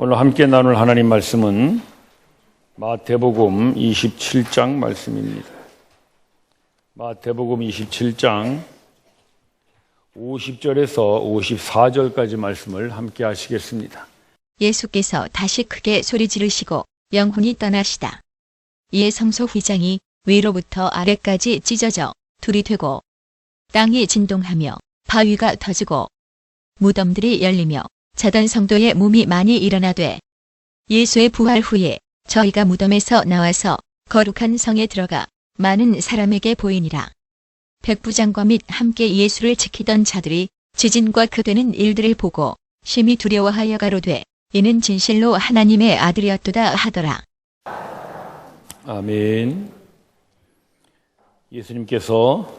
오늘 함께 나눌 하나님 말씀은 마태복음 27장 말씀입니다. 마태복음 27장 50절에서 54절까지 말씀을 함께 하시겠습니다. 예수께서 다시 크게 소리 지르시고 영혼이 떠나시다. 이에 성소 휘장이 위로부터 아래까지 찢어져 둘이 되고 땅이 진동하며 바위가 터지고 무덤들이 열리며 자던 성도의 몸이 많이 일어나되 예수의 부활 후에 저희가 무덤에서 나와서 거룩한 성에 들어가 많은 사람에게 보이니라. 백부장과 및 함께 예수를 지키던 자들이 지진과 그 되는 일들을 보고 심히 두려워하여 가로되 이는 진실로 하나님의 아들이었도다 하더라. 아멘. 예수님께서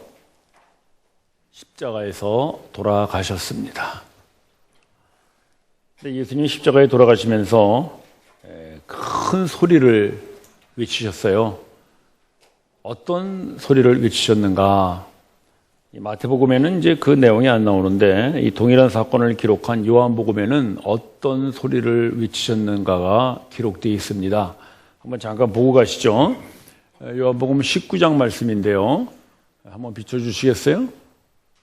십자가에서 돌아가셨습니다. 예수님이 십자가에 돌아가시면서 큰 소리를 외치셨어요. 어떤 소리를 외치셨는가? 마태복음에는 이제 그 내용이 안 나오는데 이 동일한 사건을 기록한 요한복음에는 어떤 소리를 외치셨는가가 기록되어 있습니다. 한번 잠깐 보고 가시죠. 요한복음 19장 말씀인데요. 한번 비춰주시겠어요?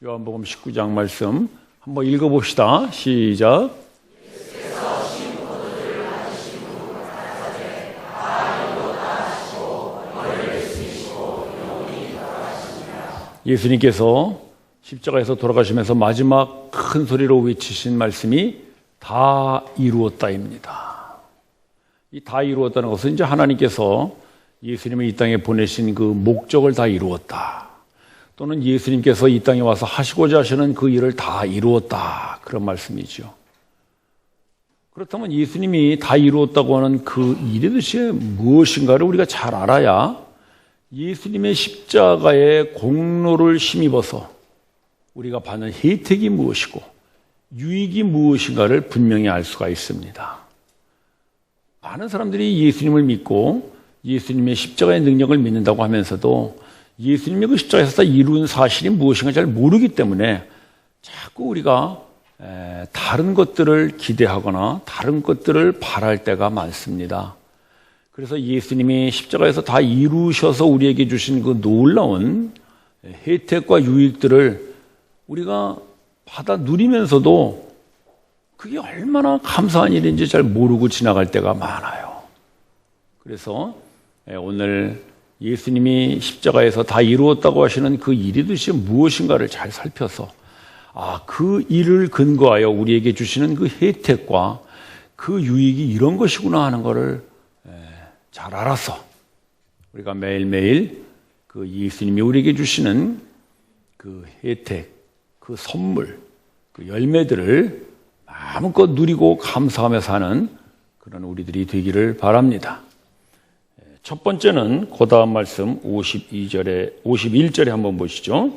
요한복음 19장 말씀 한번 읽어봅시다. 시작. 예수님께서 십자가에서 돌아가시면서 마지막 큰 소리로 외치신 말씀이 다 이루었다입니다. 이 다 이루었다는 것은 이제 하나님께서 예수님을 이 땅에 보내신 그 목적을 다 이루었다. 또는 예수님께서 이 땅에 와서 하시고자 하시는 그 일을 다 이루었다. 그런 말씀이죠. 그렇다면 예수님이 다 이루었다고 하는 그 일의 뜻이 무엇인가를 우리가 잘 알아야 예수님의 십자가의 공로를 힘입어서 우리가 받는 혜택이 무엇이고 유익이 무엇인가를 분명히 알 수가 있습니다. 많은 사람들이 예수님을 믿고 예수님의 십자가의 능력을 믿는다고 하면서도 예수님의 그 십자가에서 다 이룬 사실이 무엇인가 잘 모르기 때문에 자꾸 우리가 다른 것들을 기대하거나 다른 것들을 바랄 때가 많습니다. 그래서 예수님이 십자가에서 다 이루셔서 우리에게 주신 그 놀라운 혜택과 유익들을 우리가 받아 누리면서도 그게 얼마나 감사한 일인지 잘 모르고 지나갈 때가 많아요. 그래서 오늘 예수님이 십자가에서 다 이루었다고 하시는 그 일이 도대체 무엇인가를 잘 살펴서 그 일을 근거하여 우리에게 주시는 그 혜택과 그 유익이 이런 것이구나 하는 것을 잘 알아서 우리가 매일매일 그 예수님이 우리에게 주시는 그 혜택, 그 선물, 그 열매들을 마음껏 누리고 감사하며 사는 그런 우리들이 되기를 바랍니다. 첫 번째는 그 다음 말씀 51절에 한번 보시죠.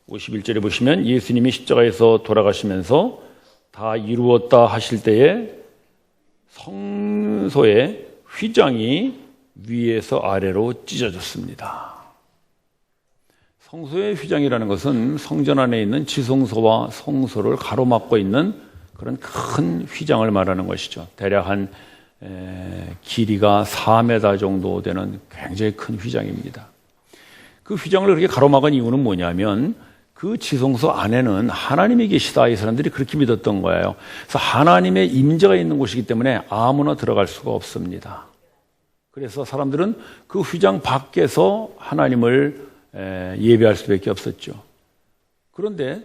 51절에 보시면 예수님이 십자가에서 돌아가시면서 다 이루었다 하실 때에 성소의 휘장이 위에서 아래로 찢어졌습니다. 성소의 휘장이라는 것은 성전 안에 있는 지성소와 성소를 가로막고 있는 그런 큰 휘장을 말하는 것이죠. 대략 한 길이가 4m 정도 되는 굉장히 큰 휘장입니다. 그 휘장을 그렇게 가로막은 이유는 뭐냐면 그 지성소 안에는 하나님이 계시다 이 사람들이 그렇게 믿었던 거예요. 그래서 하나님의 임재가 있는 곳이기 때문에 아무나 들어갈 수가 없습니다. 그래서 사람들은 그 휘장 밖에서 하나님을 예배할 수밖에 없었죠. 그런데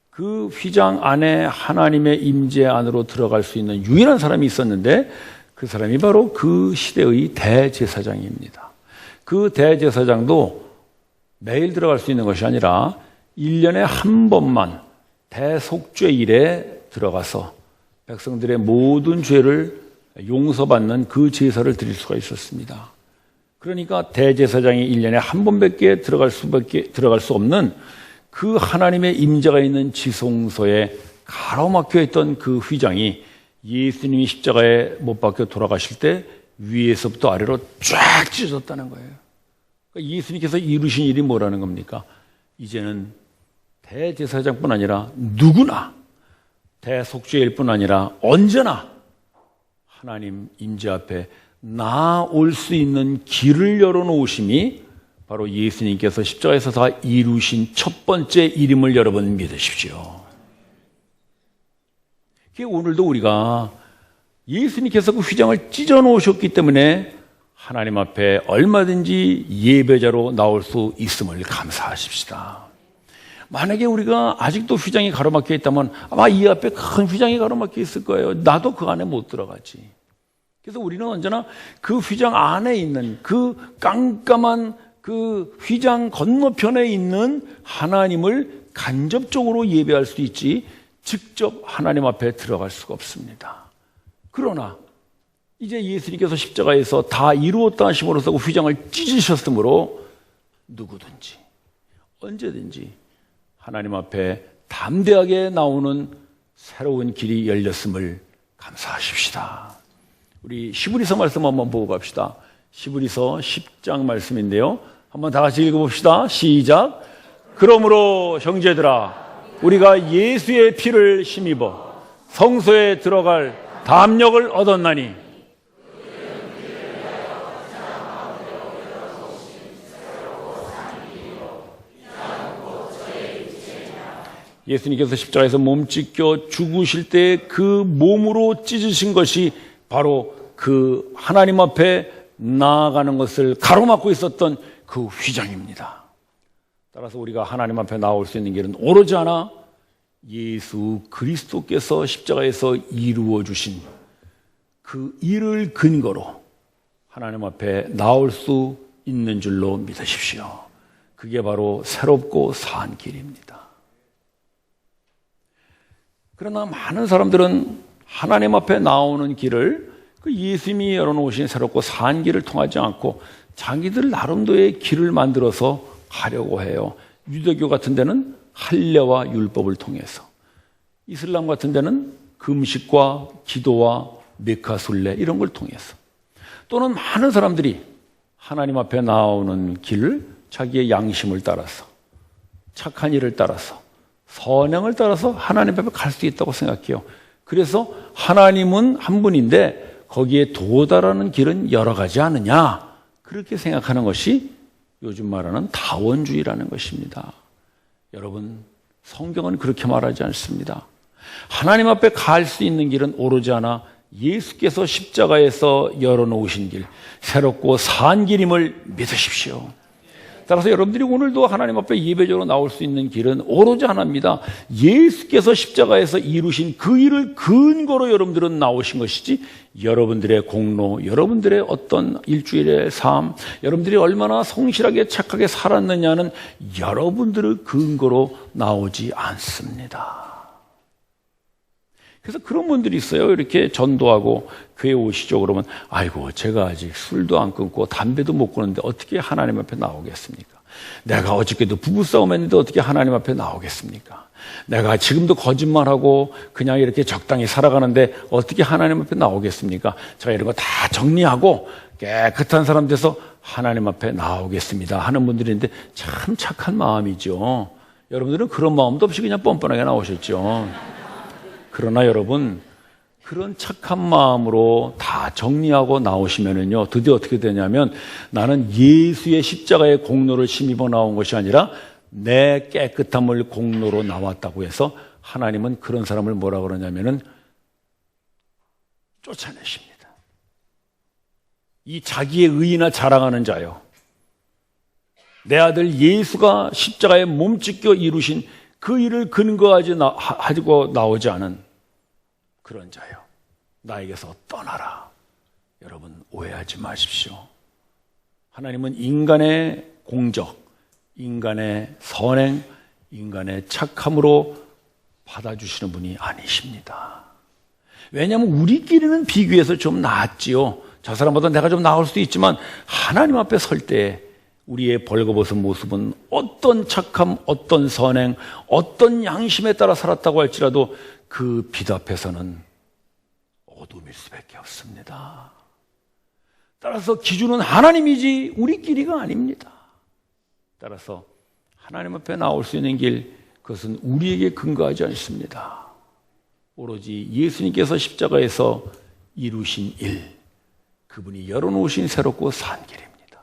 그 휘장 안에 하나님의 임재 안으로 들어갈 수 있는 유일한 사람이 있었는데 그 사람이 바로 그 시대의 대제사장입니다. 그 대제사장도 매일 들어갈 수 있는 것이 아니라 1년에 한 번만 대속죄일에 들어가서 백성들의 모든 죄를 용서받는 그 제사를 드릴 수가 있었습니다. 그러니까 대제사장이 1년에 한 번밖에 들어갈 수 없는 그 하나님의 임재가 있는 지성소에 가로막혀 있던 그 휘장이 예수님이 십자가에 못 박혀 돌아가실 때 위에서부터 아래로 쫙 찢어졌다는 거예요. 그러니까 예수님께서 이루신 일이 뭐라는 겁니까? 이제는 대제사장뿐 아니라 누구나 대속죄일 뿐 아니라 언제나 하나님 임재 앞에 나올 수 있는 길을 열어놓으심이 바로 예수님께서 십자가에서 다 이루신 첫 번째 일임을 여러분 믿으십시오. 오늘도 우리가 예수님께서 그 휘장을 찢어 놓으셨기 때문에 하나님 앞에 얼마든지 예배자로 나올 수 있음을 감사하십시다. 만약에 우리가 아직도 휘장이 가로막혀 있다면 아마 이 앞에 큰 휘장이 가로막혀 있을 거예요. 나도 그 안에 못 들어가지. 그래서 우리는 언제나 그 휘장 안에 있는 그 깜깜한 그 휘장 건너편에 있는 하나님을 간접적으로 예배할 수 있지 직접 하나님 앞에 들어갈 수가 없습니다. 그러나 이제 예수님께서 십자가에서 다 이루었다 하심으로써 그 휘장을 찢으셨으므로 누구든지 언제든지 하나님 앞에 담대하게 나오는 새로운 길이 열렸음을 감사하십시다. 우리 시브리서 말씀 한번 보고 갑시다. 시브리서 10장 말씀인데요. 한번 다 같이 읽어봅시다. 시작. 그러므로 형제들아 우리가 예수의 피를 힘입어 성소에 들어갈 담력을 얻었나니 예수님께서 십자가에서 몸 찢겨 죽으실 때 그 몸으로 찢으신 것이 바로 그 하나님 앞에 나아가는 것을 가로막고 있었던 그 휘장입니다. 따라서 우리가 하나님 앞에 나올 수 있는 길은 오로지 하나 예수 그리스도께서 십자가에서 이루어 주신 그 일을 근거로 하나님 앞에 나올 수 있는 줄로 믿으십시오. 그게 바로 새롭고 사한 길입니다. 그러나 많은 사람들은 하나님 앞에 나오는 길을 그 예수님이 열어놓으신 새롭고 사한 길을 통하지 않고 자기들 나름대로의 길을 만들어서 가려고 해요. 유대교 같은 데는 할례와 율법을 통해서, 이슬람 같은 데는 금식과 기도와 메카술레 이런 걸 통해서, 또는 많은 사람들이 하나님 앞에 나오는 길을 자기의 양심을 따라서 착한 일을 따라서 선행을 따라서 하나님 앞에 갈 수 있다고 생각해요. 그래서 하나님은 한 분인데 거기에 도달하는 길은 여러 가지 않느냐, 그렇게 생각하는 것이 요즘 말하는 다원주의라는 것입니다. 여러분, 성경은 그렇게 말하지 않습니다. 하나님 앞에 갈 수 있는 길은 오로지 하나 예수께서 십자가에서 열어놓으신 길, 새롭고 사한 길임을 믿으십시오. 따라서 여러분들이 오늘도 하나님 앞에 예배적으로 나올 수 있는 길은 오로지 하나입니다. 예수께서 십자가에서 이루신 그 일을 근거로 여러분들은 나오신 것이지, 여러분들의 공로, 여러분들의 어떤 일주일의 삶, 여러분들이 얼마나 성실하게 착하게 살았느냐는 여러분들을 근거로 나오지 않습니다. 그래서 그런 분들이 있어요. 이렇게 전도하고 교회 오시죠 그러면, 아이고 제가 아직 술도 안 끊고 담배도 못 끊는데 어떻게 하나님 앞에 나오겠습니까? 내가 어저께도 부부싸움 했는데 어떻게 하나님 앞에 나오겠습니까? 내가 지금도 거짓말하고 그냥 이렇게 적당히 살아가는데 어떻게 하나님 앞에 나오겠습니까? 제가 이런 거 다 정리하고 깨끗한 사람 돼서 하나님 앞에 나오겠습니다 하는 분들이 있는데, 참 착한 마음이죠. 여러분들은 그런 마음도 없이 그냥 뻔뻔하게 나오셨죠. 그러나 여러분, 그런 착한 마음으로 다 정리하고 나오시면은요, 드디어 어떻게 되냐면, 나는 예수의 십자가의 공로를 힘입어 나온 것이 아니라 내 깨끗함을 공로로 나왔다고 해서 하나님은 그런 사람을 뭐라 그러냐면은 쫓아내십니다. 이 자기의 의나 자랑하는 자요, 내 아들 예수가 십자가에 몸찢겨 이루신 그 일을 하고 나오지 않은 그런 자요, 나에게서 떠나라. 여러분, 오해하지 마십시오. 하나님은 인간의 공적, 인간의 선행, 인간의 착함으로 받아주시는 분이 아니십니다. 왜냐하면 우리끼리는 비교해서 좀 나았지요. 저 사람보다 내가 좀 나을 수도 있지만 하나님 앞에 설 때 우리의 벌거벗은 모습은 어떤 착함, 어떤 선행, 어떤 양심에 따라 살았다고 할지라도 그 빛 앞에서는 어둠일 수밖에 없습니다. 따라서 기준은 하나님이지 우리끼리가 아닙니다. 따라서 하나님 앞에 나올 수 있는 길, 그것은 우리에게 근거하지 않습니다. 오로지 예수님께서 십자가에서 이루신 일, 그분이 열어놓으신 새롭고 산 길입니다.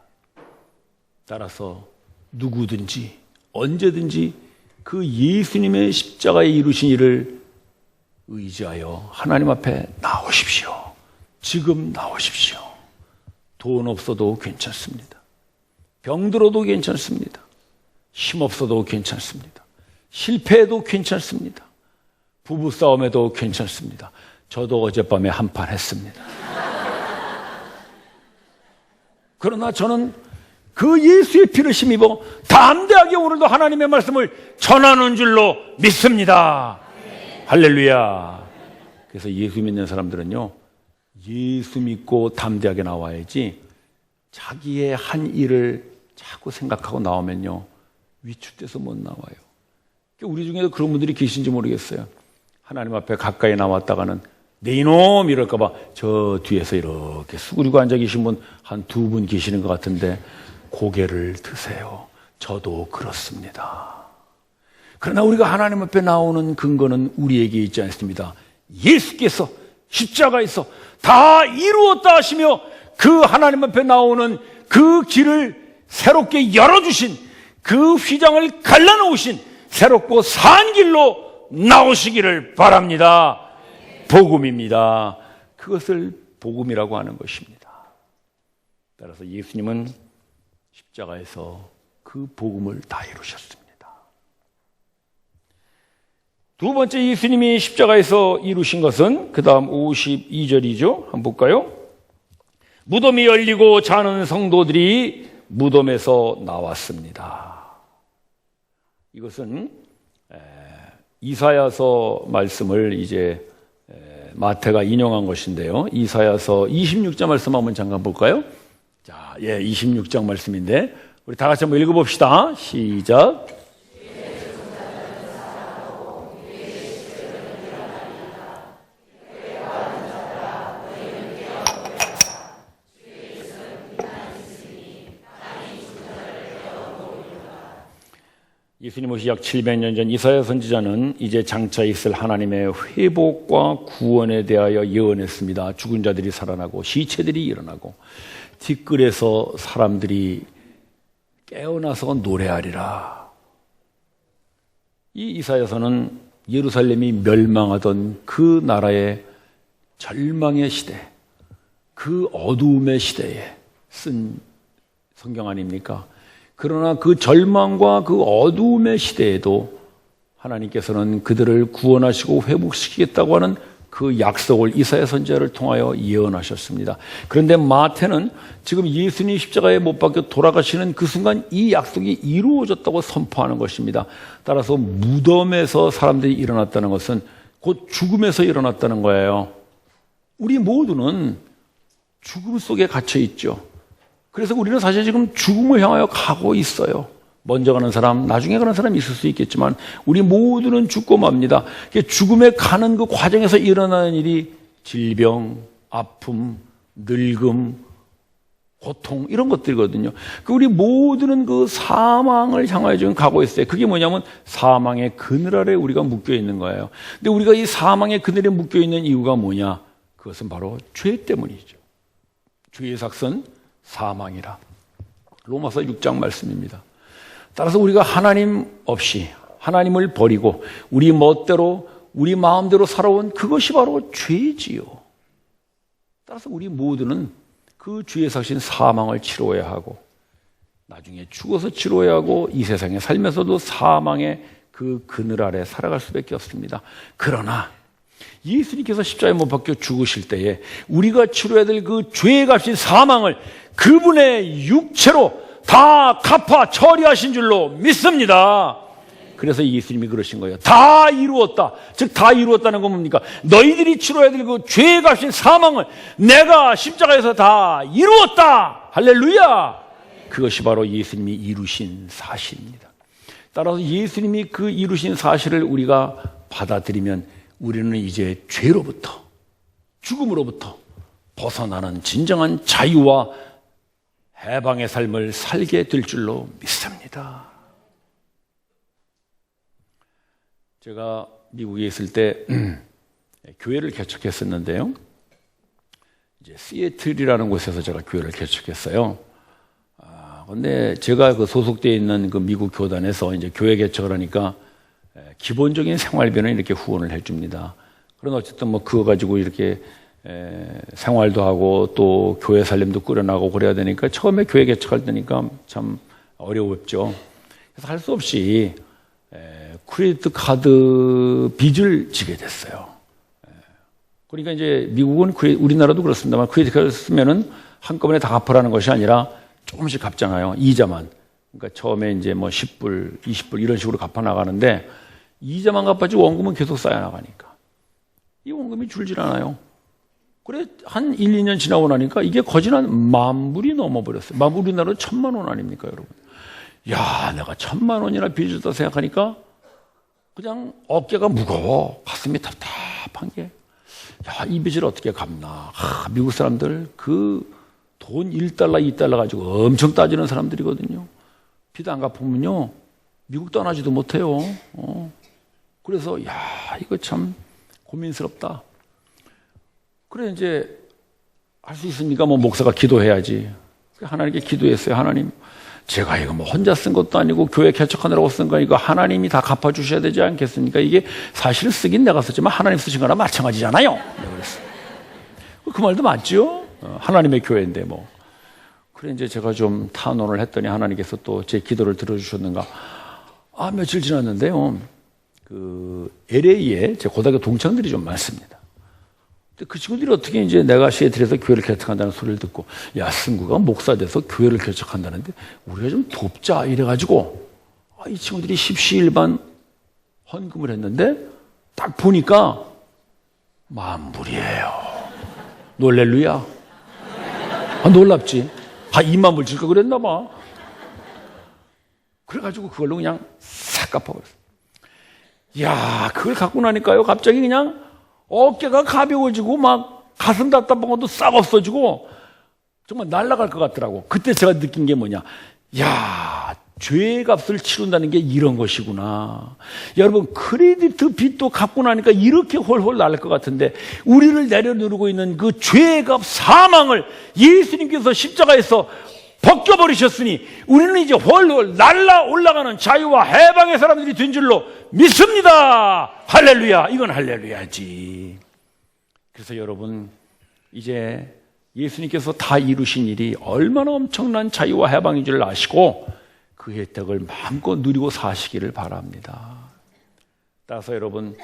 따라서 누구든지 언제든지 그 예수님의 십자가에 이루신 일을 의지하여 하나님 앞에 나오십시오. 지금 나오십시오. 돈 없어도 괜찮습니다. 병들어도 괜찮습니다. 힘 없어도 괜찮습니다. 실패해도 괜찮습니다. 부부싸움에도 괜찮습니다. 저도 어젯밤에 한판 했습니다. 그러나 저는 그 예수의 피를 힘입어 담대하게 오늘도 하나님의 말씀을 전하는 줄로 믿습니다. 할렐루야. 그래서 예수 믿는 사람들은요, 예수 믿고 담대하게 나와야지 자기의 한 일을 자꾸 생각하고 나오면요, 위축돼서 못 나와요. 우리 중에도 그런 분들이 계신지 모르겠어요. 하나님 앞에 가까이 나왔다가는 내 이놈 이럴까봐 저 뒤에서 이렇게 수그리고 앉아 계신 분 한 두 분 계시는 것 같은데 고개를 드세요. 저도 그렇습니다. 그러나 우리가 하나님 앞에 나오는 근거는 우리에게 있지 않습니다. 예수께서 십자가에서 다 이루었다 하시며 그 하나님 앞에 나오는 그 길을 새롭게 열어주신, 그 휘장을 갈라놓으신 새롭고 산 길로 나오시기를 바랍니다. 복음입니다. 그것을 복음이라고 하는 것입니다. 따라서 예수님은 십자가에서 그 복음을 다 이루셨습니다. 두 번째 예수님이 십자가에서 이루신 것은 그 다음 52절이죠. 한번 볼까요? 무덤이 열리고 자는 성도들이 무덤에서 나왔습니다. 이것은 이사야서 말씀을 이제 마태가 인용한 것인데요. 이사야서 26장 말씀 한번 잠깐 볼까요? 자, 26장 말씀인데 우리 다 같이 한번 읽어봅시다. 시작. 예수님 오시 약 700년 전 이사야 선지자는 이제 장차 있을 하나님의 회복과 구원에 대하여 예언했습니다. 죽은 자들이 살아나고 시체들이 일어나고 뒷뜰에서 사람들이 깨어나서 노래하리라. 이 이사야서는 예루살렘이 멸망하던 그 나라의 절망의 시대, 그 어두움의 시대에 쓴 성경 아닙니까? 그러나 그 절망과 그 어두움의 시대에도 하나님께서는 그들을 구원하시고 회복시키겠다고 하는 그 약속을 이사야 선지자를 통하여 예언하셨습니다. 그런데 마태는 지금 예수님 십자가에 못 박혀 돌아가시는 그 순간 이 약속이 이루어졌다고 선포하는 것입니다. 따라서 무덤에서 사람들이 일어났다는 것은 곧 죽음에서 일어났다는 거예요. 우리 모두는 죽음 속에 갇혀 있죠. 그래서 우리는 사실 지금 죽음을 향하여 가고 있어요. 먼저 가는 사람, 나중에 가는 사람이 있을 수 있겠지만 우리 모두는 죽고 맙니다. 죽음에 가는 그 과정에서 일어나는 일이 질병, 아픔, 늙음, 고통 이런 것들이거든요. 우리 모두는 그 사망을 향하여 지금 가고 있어요. 그게 뭐냐면 사망의 그늘 아래 우리가 묶여 있는 거예요. 근데 우리가 이 사망의 그늘에 묶여 있는 이유가 뭐냐? 그것은 바로 죄 때문이죠. 죄의 삭선 사망이라. 로마서 6장 말씀입니다. 따라서 우리가 하나님 없이 하나님을 버리고 우리 멋대로 우리 마음대로 살아온 그것이 바로 죄지요. 따라서 우리 모두는 그 죄의 삭신 사망을 치러야 하고 나중에 죽어서 치러야 하고 이 세상에 살면서도 사망의 그 그늘 아래 살아갈 수밖에 없습니다. 그러나 예수님께서 십자가에 못 박혀 죽으실 때에 우리가 치러야 될 그 죄의 값인 사망을 그분의 육체로 다 갚아 처리하신 줄로 믿습니다. 그래서 예수님이 그러신 거예요. 다 이루었다. 즉 다 이루었다는 건 뭡니까? 너희들이 치러야 될 그 죄의 값인 사망을 내가 십자가에서 다 이루었다. 할렐루야. 그것이 바로 예수님이 이루신 사실입니다. 따라서 예수님이 그 이루신 사실을 우리가 받아들이면 우리는 이제 죄로부터 죽음으로부터 벗어나는 진정한 자유와 해방의 삶을 살게 될 줄로 믿습니다. 제가 미국에 있을 때 교회를 개척했었는데요. 이제 시애틀이라는 곳에서 제가 교회를 개척했어요. 근데 제가 그 소속되어 있는 그 미국 교단에서 이제 교회 개척을 하니까 기본적인 생활비는 이렇게 후원을 해줍니다. 그런 어쨌든 뭐 그거 가지고 이렇게 생활도 하고 또 교회 살림도 꾸려나가고 그래야 되니까 처음에 교회 개척할 때니까 참 어려웠죠. 그래서 할 수 없이 크레디트 카드 빚을 지게 됐어요. 그러니까 이제 미국은 우리나라도 그렇습니다만 크레디트 카드 쓰면은 한꺼번에 다 갚으라는 것이 아니라 조금씩 갚잖아요. 이자만. 그러니까 처음에 이제 뭐 10불, 20불 이런 식으로 갚아 나가는데 이자만 갚아지 원금은 계속 쌓여 나가니까 이 원금이 줄질 않아요. 그래 한 1, 2년 지나고 나니까 이게 거진 한 10,000불이 넘어버렸어요. 우리나라로 1,000,000원 아닙니까, 여러분? 야, 내가 1,000,000원이나 빚졌다 생각하니까 그냥 어깨가 무거워. 가슴이 답답한 게. 야, 이 빚을 어떻게 갚나. 미국 사람들 그 돈 1달러, 2달러 가지고 엄청 따지는 사람들이거든요. 빚 안 갚으면요, 미국 떠나지도 못해요. 그래서, 야, 이거 참 고민스럽다. 그래, 이제, 할 수 있습니까? 뭐, 목사가 기도해야지. 하나님께 기도했어요. 하나님, 제가 이거 뭐 혼자 쓴 것도 아니고 교회 개척하느라고 쓴 거니까 하나님이 다 갚아주셔야 되지 않겠습니까? 이게 사실 쓰긴 내가 썼지만 하나님 쓰신 거나 마찬가지잖아요. 내가 그랬어요. 그 말도 맞죠? 하나님의 교회인데 뭐. 그래 이제 제가 좀 탄원을 했더니 하나님께서 또 제 기도를 들어주셨는가. 며칠 지났는데요. 그 LA에 제 고등학교 동창들이 좀 많습니다. 근데 그 친구들이 어떻게 이제 내가 시애틀에서 교회를 개척한다는 소리를 듣고, 야, 승구가 목사 돼서 교회를 개척한다는데 우리가 좀 돕자 이래가지고 이 친구들이 십시일반 헌금을 했는데 딱 보니까 10,000불이에요. 놀렐루야. 놀랍지. 20,000불 줄까 그랬나 봐. 그래가지고 그걸로 그냥 싹 갚아버렸어. 야, 그걸 갖고 나니까요, 갑자기 그냥 어깨가 가벼워지고 막 가슴 답답한 것도 싹 없어지고 정말 날아갈 것 같더라고. 그때 제가 느낀 게 뭐냐. 야, 죄의 값을 치른다는 게 이런 것이구나. 여러분, 크레디트 빚도 갚고 나니까 이렇게 홀홀 날릴 것 같은데 우리를 내려누르고 있는 그 죄의 값 사망을 예수님께서 십자가에서 벗겨버리셨으니 우리는 이제 홀홀 날라 올라가는 자유와 해방의 사람들이 된 줄로 믿습니다. 할렐루야. 이건 할렐루야지. 그래서 여러분, 이제 예수님께서 다 이루신 일이 얼마나 엄청난 자유와 해방인 줄 아시고 그 혜택을 마음껏 누리고 사시기를 바랍니다. 따라서 여러분,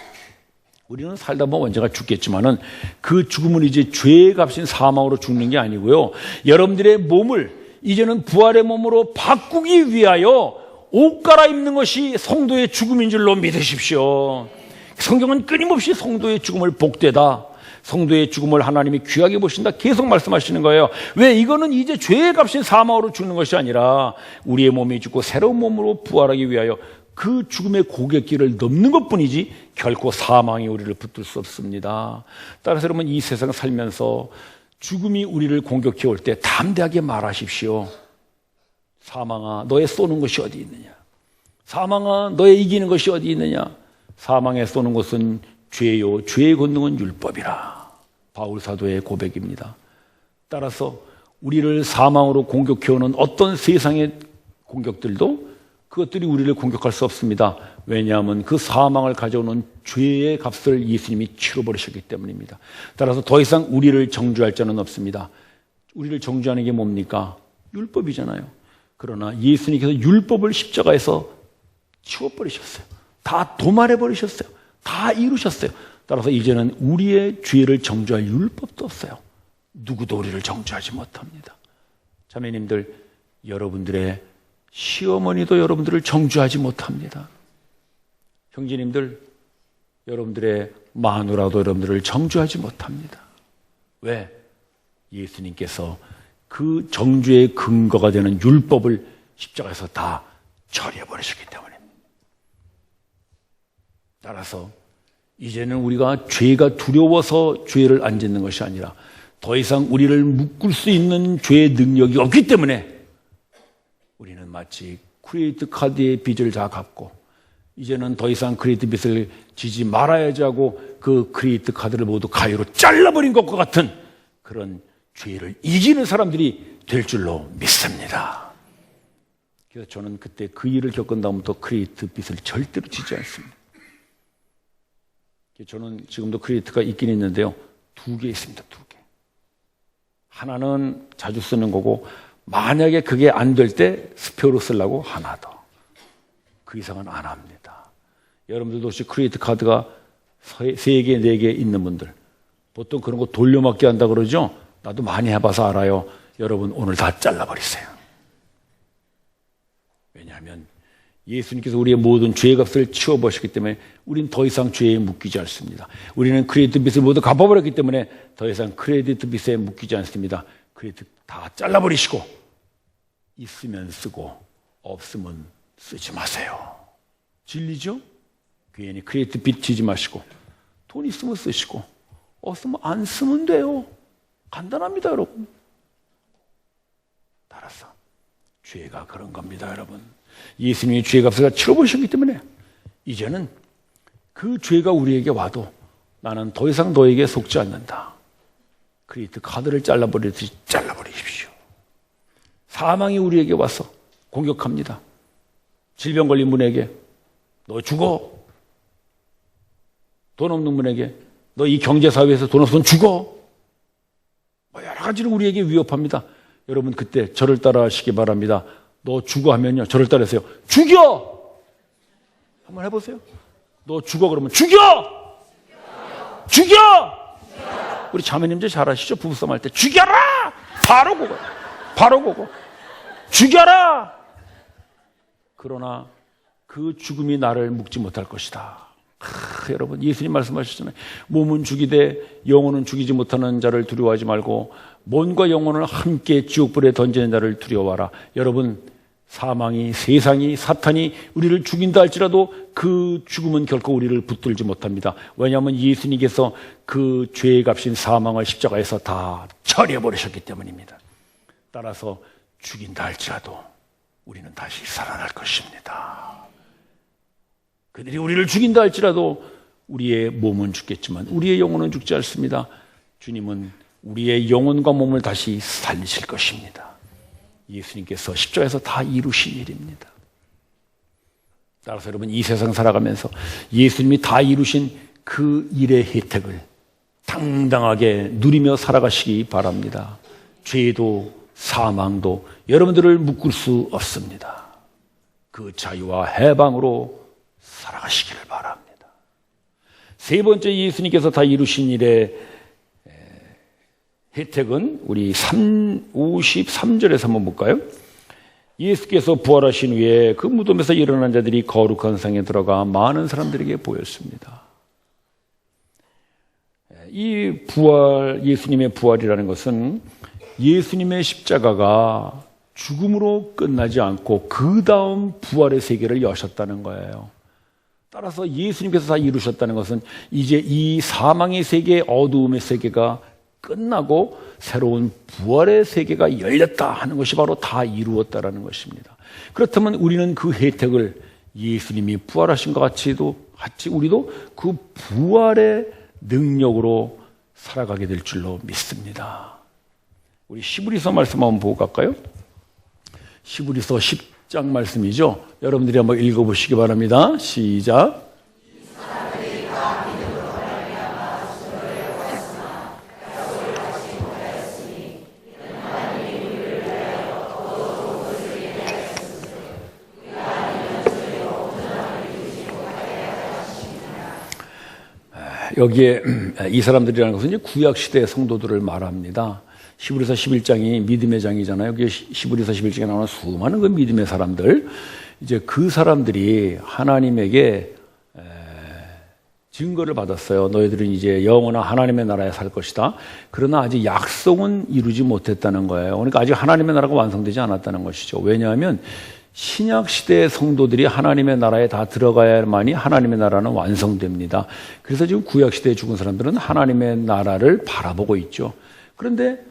우리는 살다 보면 언젠가 죽겠지만은 그 죽음은 이제 죄의 값인 사망으로 죽는 게 아니고요. 여러분들의 몸을 이제는 부활의 몸으로 바꾸기 위하여 옷 갈아입는 것이 성도의 죽음인 줄로 믿으십시오. 성경은 끊임없이 성도의 죽음을 복되다, 성도의 죽음을 하나님이 귀하게 보신다 계속 말씀하시는 거예요. 왜? 이거는 이제 죄의 값인 사망으로 죽는 것이 아니라 우리의 몸이 죽고 새로운 몸으로 부활하기 위하여 그 죽음의 고갯길을 넘는 것뿐이지 결코 사망이 우리를 붙들 수 없습니다. 따라서 여러분, 이 세상 살면서 죽음이 우리를 공격해 올 때 담대하게 말하십시오. 사망아, 너의 쏘는 것이 어디 있느냐? 사망아, 너의 이기는 것이 어디 있느냐? 사망에 쏘는 것은 죄요, 죄의 권능은 율법이라. 바울 사도의 고백입니다. 따라서 우리를 사망으로 공격해오는 어떤 세상의 공격들도 그것들이 우리를 공격할 수 없습니다. 왜냐하면 그 사망을 가져오는 죄의 값을 예수님이 치러버리셨기 때문입니다. 따라서 더 이상 우리를 정죄할 자는 없습니다. 우리를 정죄하는 게 뭡니까? 율법이잖아요. 그러나 예수님께서 율법을 십자가에서 치워버리셨어요. 다 도말해버리셨어요. 다 이루셨어요. 따라서 이제는 우리의 죄를 정죄할 율법도 없어요. 누구도 우리를 정죄하지 못합니다. 자매님들, 여러분들의 시어머니도 여러분들을 정죄하지 못합니다. 형제님들, 여러분들의 마누라도 여러분들을 정죄하지 못합니다. 왜? 예수님께서 그 정죄의 근거가 되는 율법을 십자가에서 다 처리해버리셨기 때문입니다. 따라서 이제는 우리가 죄가 두려워서 죄를 안 짓는 것이 아니라 더 이상 우리를 묶을 수 있는 죄의 능력이 없기 때문에 우리는 마치 크레디트 카드의 빚을 다 갚고 이제는 더 이상 크레디트 빚을 지지 말아야지 하고 그 크레디트 카드를 모두 가위로 잘라버린 것과 같은 그런 죄를 이기는 사람들이 될 줄로 믿습니다. 그래서 저는 그때 그 일을 겪은 다음부터 크리에이트 빛을 절대로 지지 않습니다. 저는 지금도 크리에이트가 있긴 있는데요. 2개 있습니다. 2개. 하나는 자주 쓰는 거고 만약에 그게 안 될 때 스페어로 쓰려고 하나 더. 그 이상은 안 합니다. 여러분들도 혹시 크리에이트 카드가 3개, 4개 있는 분들 보통 그런 거 돌려막기 한다 그러죠? 나도 많이 해봐서 알아요. 여러분 오늘 다 잘라버리세요. 왜냐하면 예수님께서 우리의 모든 죄의 값을 치워버렸기 때문에 우리는 더 이상 죄에 묶이지 않습니다. 우리는 크레디트 빚을 모두 갚아버렸기 때문에 더 이상 크레디트 빚에 묶이지 않습니다. 크레디트 다 잘라버리시고 있으면 쓰고 없으면 쓰지 마세요. 진리죠? 괜히 크레디트 빚 지지 마시고 돈 있으면 쓰시고 없으면 안 쓰면 돼요. 간단합니다, 여러분. 따라서 죄가 그런 겁니다, 여러분. 예수님이 죄의 값을 치러보셨기 때문에 이제는 그 죄가 우리에게 와도 나는 더 이상 너에게 속지 않는다. 크레디트 카드를 잘라버리듯이 잘라버리십시오. 사망이 우리에게 와서 공격합니다. 질병 걸린 분에게 너 죽어. 돈 없는 분에게 너 이 경제사회에서 돈 없으면 죽어. 여러 가지로 우리에게 위협합니다. 여러분 그때 저를 따라하시기 바랍니다. 너 죽어 하면요. 저를 따라하세요. 죽여! 한번 해보세요. 너 죽어 그러면 죽여! 죽여! 우리 자매님들 잘 아시죠? 부부싸움 할 때 죽여라! 바로 그거. 바로 그거. 죽여라! 그러나 그 죽음이 나를 묶지 못할 것이다. 여러분 예수님 말씀하셨잖아요. 몸은 죽이되 영혼은 죽이지 못하는 자를 두려워하지 말고 몸과 영혼을 함께 지옥불에 던지는 자를 두려워하라. 여러분 사망이 세상이 사탄이 우리를 죽인다 할지라도 그 죽음은 결코 우리를 붙들지 못합니다. 왜냐하면 예수님께서 그 죄의 값인 사망을 십자가에서 다 처리해버리셨기 때문입니다. 따라서 죽인다 할지라도 우리는 다시 살아날 것입니다. 그들이 우리를 죽인다 할지라도 우리의 몸은 죽겠지만 우리의 영혼은 죽지 않습니다. 주님은 우리의 영혼과 몸을 다시 살리실 것입니다. 예수님께서 십자가에서 다 이루신 일입니다. 따라서 여러분 이 세상 살아가면서 예수님이 다 이루신 그 일의 혜택을 당당하게 누리며 살아가시기 바랍니다. 죄도 사망도 여러분들을 묶을 수 없습니다. 그 자유와 해방으로 살아가시기를 바랍니다. 세 번째 예수님께서 다 이루신 일의 혜택은 우리 53절에서 한번 볼까요? 예수께서 부활하신 후에 그 무덤에서 일어난 자들이 거룩한 상에 들어가 많은 사람들에게 보였습니다. 이 부활, 예수님의 부활이라는 것은 예수님의 십자가가 죽음으로 끝나지 않고 그 다음 부활의 세계를 여셨다는 거예요. 따라서 예수님께서 다 이루셨다는 것은 이제 이 사망의 세계, 어두움의 세계가 끝나고 새로운 부활의 세계가 열렸다 하는 것이 바로 다 이루었다라는 것입니다. 그렇다면 우리는 그 혜택을 예수님이 부활하신 것 같이 우리도 그 부활의 능력으로 살아가게 될 줄로 믿습니다. 우리 시브리서 말씀 한번 보고 갈까요? 시브리서 10장 말씀이죠. 여러분들이 한번 읽어보시기 바랍니다. 시작. 여기에 이 사람들이라는 것은 이제 구약시대의 성도들을 말합니다. 시브리서 11장이 믿음의 장이잖아요. 여기 시브리서 11장에 나오는 수많은 그 믿음의 사람들. 이제 그 사람들이 하나님에게 증거를 받았어요. 너희들은 이제 영원한 하나님의 나라에 살 것이다. 그러나 아직 약속은 이루지 못했다는 거예요. 그러니까 아직 하나님의 나라가 완성되지 않았다는 것이죠. 왜냐하면 신약시대의 성도들이 하나님의 나라에 다 들어가야만이 하나님의 나라는 완성됩니다. 그래서 지금 구약시대에 죽은 사람들은 하나님의 나라를 바라보고 있죠. 그런데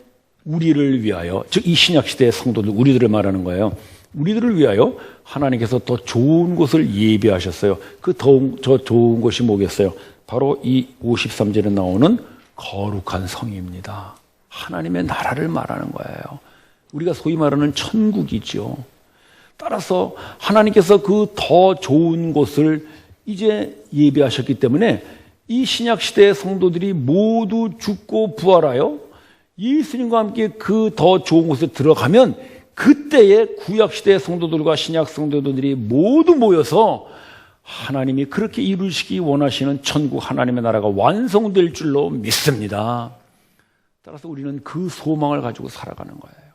우리를 위하여, 즉 이 신약시대의 성도들, 우리들을 말하는 거예요. 우리들을 위하여 하나님께서 더 좋은 곳을 예비하셨어요. 저 좋은 곳이 뭐겠어요? 바로 이 53절에 나오는 거룩한 성입니다. 하나님의 나라를 말하는 거예요. 우리가 소위 말하는 천국이죠. 따라서 하나님께서 그 더 좋은 곳을 이제 예비하셨기 때문에 이 신약 시대의 성도들이 모두 죽고 부활하여 예수님과 함께 그 더 좋은 곳에 들어가면 그때의 구약 시대의 성도들과 신약 성도들이 모두 모여서 하나님이 그렇게 이루시기 원하시는 천국 하나님의 나라가 완성될 줄로 믿습니다. 따라서 우리는 그 소망을 가지고 살아가는 거예요.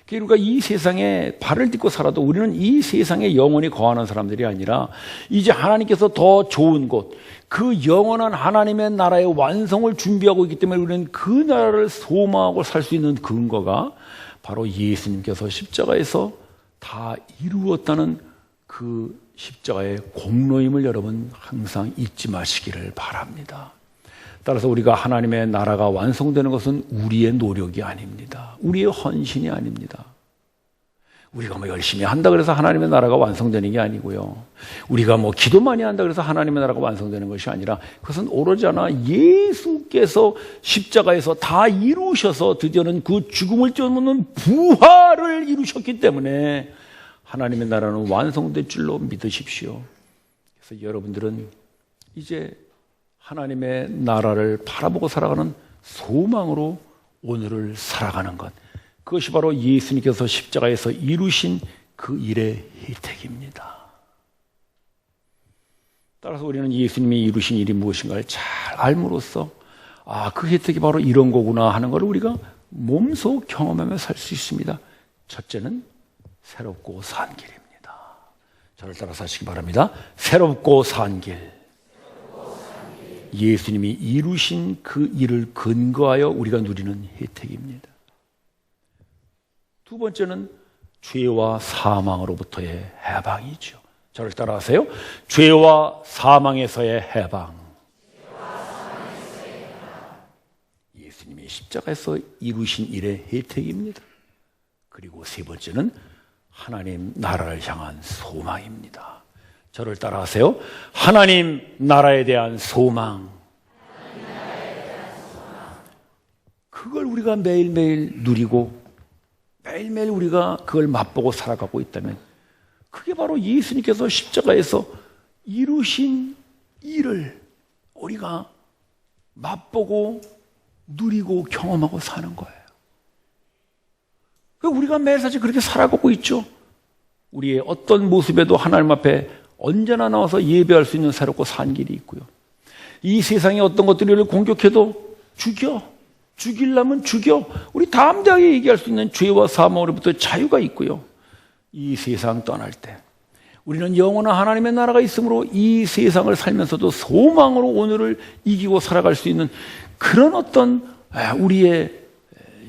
그러니까 이 세상에 발을 딛고 살아도 우리는 이 세상에 영원히 거하는 사람들이 아니라 이제 하나님께서 더 좋은 곳, 그 영원한 하나님의 나라의 완성을 준비하고 있기 때문에 우리는 그 나라를 소망하고 살 수 있는 근거가 바로 예수님께서 십자가에서 다 이루었다는 그 십자가의 공로임을 여러분 항상 잊지 마시기를 바랍니다. 따라서 우리가 하나님의 나라가 완성되는 것은 우리의 노력이 아닙니다. 우리의 헌신이 아닙니다. 우리가 뭐 열심히 한다 그래서 하나님의 나라가 완성되는 게 아니고요. 우리가 뭐 기도 많이 한다 그래서 하나님의 나라가 완성되는 것이 아니라 그것은 오로지 예수께서 십자가에서 다 이루셔서 드디어는 그 죽음을 뛰어넘는 부활을 이루셨기 때문에 하나님의 나라는 완성될 줄로 믿으십시오. 그래서 여러분들은 이제 하나님의 나라를 바라보고 살아가는 소망으로 오늘을 살아가는 것, 그것이 바로 예수님께서 십자가에서 이루신 그 일의 혜택입니다. 따라서 우리는 예수님이 이루신 일이 무엇인가를 잘 알므로써 그 혜택이 바로 이런 거구나 하는 걸 우리가 몸소 경험하며 살 수 있습니다. 첫째는 새롭고 산 길입니다. 저를 따라 사시기 바랍니다. 새롭고 산 길. 예수님이 이루신 그 일을 근거하여 우리가 누리는 혜택입니다. 두 번째는 죄와 사망으로부터의 해방이죠. 저를 따라하세요. 죄와 사망에서의 해방. 예수님이 십자가에서 이루신 일의 혜택입니다. 그리고 세 번째는 하나님 나라를 향한 소망입니다. 저를 따라하세요. 하나님 나라에 대한 소망. 그걸 우리가 매일매일 누리고 매일매일 우리가 그걸 맛보고 살아가고 있다면 그게 바로 예수님께서 십자가에서 이루신 일을 우리가 맛보고 누리고 경험하고 사는 거예요. 우리가 매일 사실 그렇게 살아가고 있죠. 우리의 어떤 모습에도 하나님 앞에 언제나 나와서 예배할 수 있는 새롭고 산 길이 있고요. 이 세상에 어떤 것들이 우리를 공격해도 죽이려면 죽여. 우리 담대하게 얘기할 수 있는 죄와 사망으로부터 자유가 있고요. 이 세상 떠날 때 우리는 영원한 하나님의 나라가 있으므로 이 세상을 살면서도 소망으로 오늘을 이기고 살아갈 수 있는 그런 어떤 우리의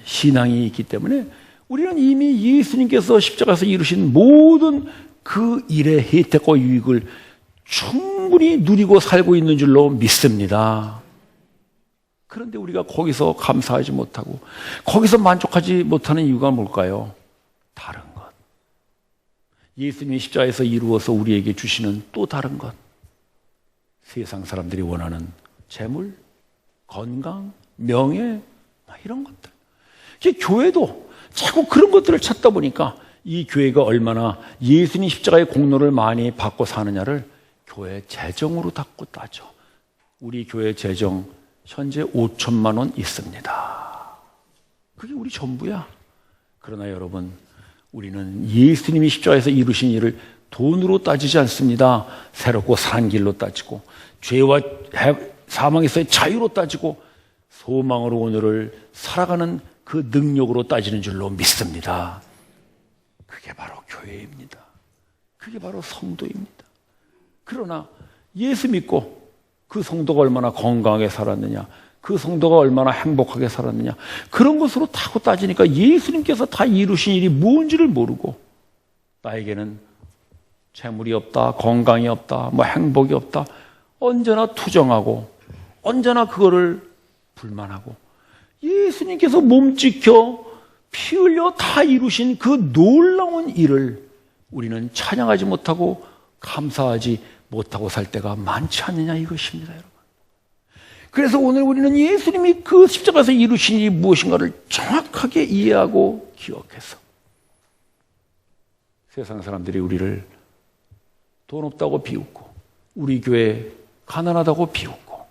신앙이 있기 때문에 우리는 이미 예수님께서 십자가에서 이루신 모든 그 일의 혜택과 유익을 충분히 누리고 살고 있는 줄로 믿습니다. 그런데 우리가 거기서 감사하지 못하고 거기서 만족하지 못하는 이유가 뭘까요? 다른 것. 예수님이 십자가에서 이루어서 우리에게 주시는 또 다른 것. 세상 사람들이 원하는 재물, 건강, 명예, 이런 것들. 교회도 자꾸 그런 것들을 찾다 보니까 이 교회가 얼마나 예수님 십자가의 공로를 많이 받고 사느냐를 교회 재정으로 닦고 따져. 우리 교회 재정 현재 5천만 원 있습니다. 그게 우리 전부야. 그러나 여러분, 우리는 예수님이 십자가에서 이루신 일을 돈으로 따지지 않습니다. 새롭고 산 길로 따지고 죄와 사망에서의 자유로 따지고 소망으로 오늘을 살아가는 그 능력으로 따지는 줄로 믿습니다. 그게 바로 교회입니다. 그게 바로 성도입니다. 그러나 예수 믿고 그 성도가 얼마나 건강하게 살았느냐, 그 성도가 얼마나 행복하게 살았느냐, 그런 것으로 타고 따지니까 예수님께서 다 이루신 일이 뭔지를 모르고 나에게는 재물이 없다, 건강이 없다, 행복이 없다, 언제나 투정하고 언제나 그거를 불만하고 예수님께서 몸지켜 피 흘려 다 이루신 그 놀라운 일을 우리는 찬양하지 못하고 감사하지 못하고 살 때가 많지 않느냐 이것입니다, 여러분. 그래서 오늘 우리는 예수님이 그 십자가에서 이루신 일이 무엇인가를 정확하게 이해하고 기억해서 세상 사람들이 우리를 돈 없다고 비웃고 우리 교회 가난하다고 비웃고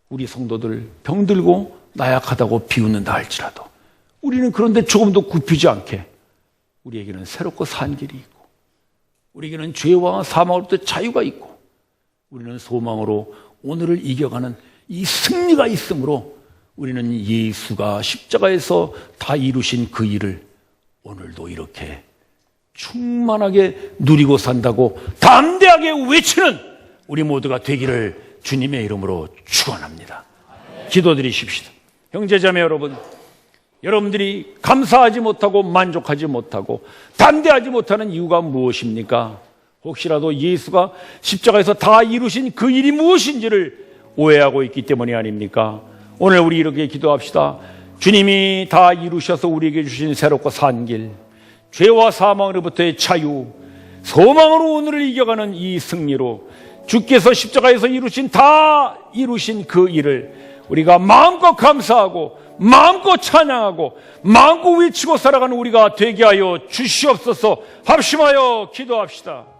우리 성도들 병들고 나약하다고 비웃는다 할지라도 우리는 그런데 조금도 굽히지 않게 우리에게는 새롭고 산 길이 있고 우리에게는 죄와 사망으로부터 자유가 있고 우리는 소망으로 오늘을 이겨가는 이 승리가 있으므로 우리는 예수가 십자가에서 다 이루신 그 일을 오늘도 이렇게 충만하게 누리고 산다고 담대하게 외치는 우리 모두가 되기를 주님의 이름으로 축원합니다. 기도드리십시다. 형제자매 여러분, 여러분들이 감사하지 못하고 만족하지 못하고 담대하지 못하는 이유가 무엇입니까? 혹시라도 예수가 십자가에서 다 이루신 그 일이 무엇인지를 오해하고 있기 때문이 아닙니까? 오늘 우리 이렇게 기도합시다. 주님이 다 이루셔서 우리에게 주신 새롭고 산 길, 죄와 사망으로부터의 자유, 소망으로 오늘을 이겨가는 이 승리로 주께서 십자가에서 다 이루신 그 일을 우리가 마음껏 감사하고 마음껏 찬양하고 마음껏 외치고 살아가는 우리가 되게 하여 주시옵소서. 합심하여 기도합시다.